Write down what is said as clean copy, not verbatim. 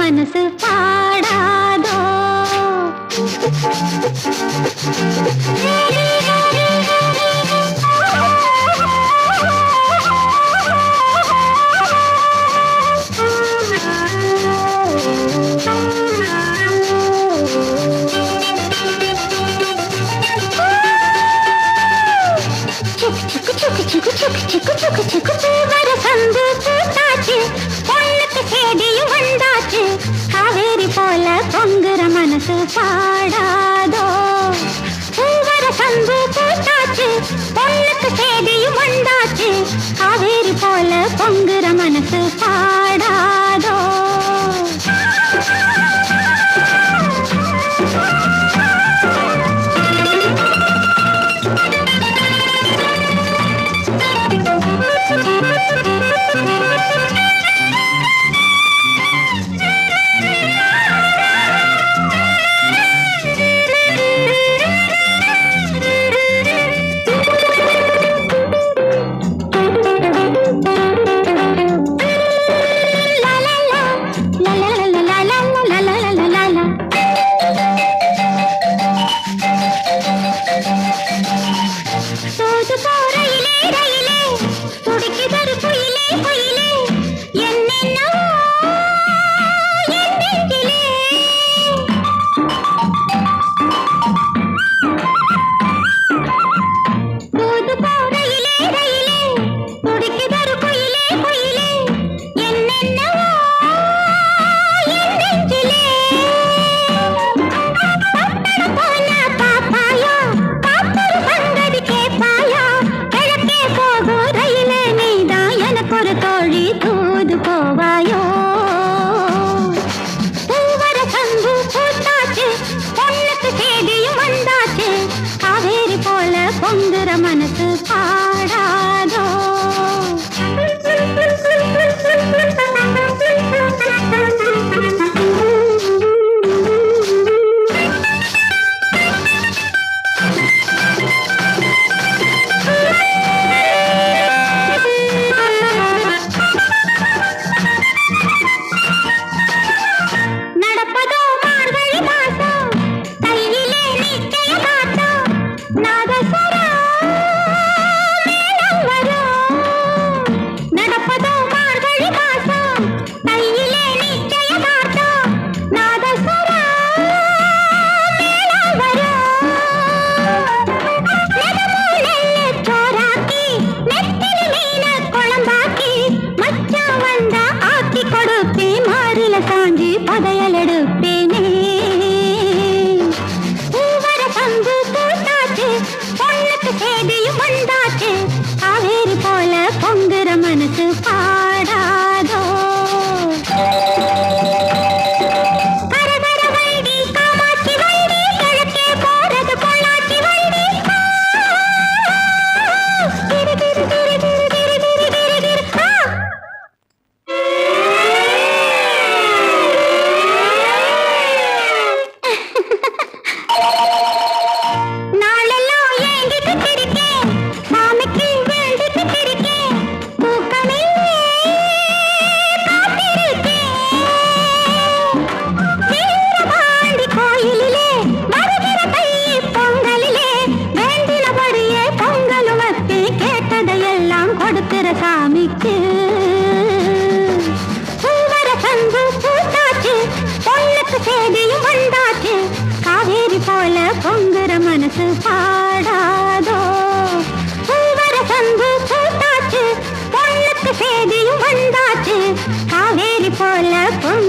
மனசு பாடாதோ. சந்து பூத்தாச்சு, பொண்ணுக்கு சேதியும் வந்தாச்சு. காவேரி போல பொங்குற மனசு பாடாதோ. பூவர சந்து பூத்தாச்சு, பொண்ணுக்கு சேதியும் வந்தாச்சு. காவேரி போல பொங்குற மனசு பாடாதோ. பொங்குற மனசு பாடாதோ. நடப்பதோ மார்கழி மாசம், கையிலே நிச்சயதார்த்தம். நடப்பதோ மார்கழி மாசம், கையிலே நிச்சயதார்த்தம். நாதஸ்வர மேளம் வரும். சோறாக்கி நெத்திலி மீன குழம்பாக்கி, மச்சான் வந்தா ஆக்கி கொடுப்பேன். மாறில சாஞ்சி பதையல் எடுப்பேனே. பூவர சந்து பூத்தாச்சு, பொண்ணுக்கு சேதியும் வந்தாச்சு. காவேரி போல பொங்குற மனசு பாடாதோ. கரகர வைடி காமாட்சி வைடி, கிழக்கே போறது பொள்ளாச்சி வைடி. திரு திரு திரு திரு திரு திரு திரு திரு. நாளெல்லாம் ஏங்கிட்டு இருக்கேன், சாமிக்கு வேண்டிட்டு இருக்கேன். தூக்கமே காத்திருக்கேன். வீரபாண்டி கோயிலிலே வருகிற தை பொங்கலிலே, வேண்டினபடியே பொங்கலும் வச்சு கேட்டதையெல்லாம் கொடுக்கிற சாமிக்கு. பூவர சந்து பூத்தாச்சு, பொண்ணுக்கு சேதியும் வந்தாச்சு. காவேரி போல பொங்குற மனசு பாடாதோ. பூவர சந்து பூத்தாச்சு, பொண்ணுக்கு சேதியும் வந்தாச்சு. காவேரி போல பொங்குற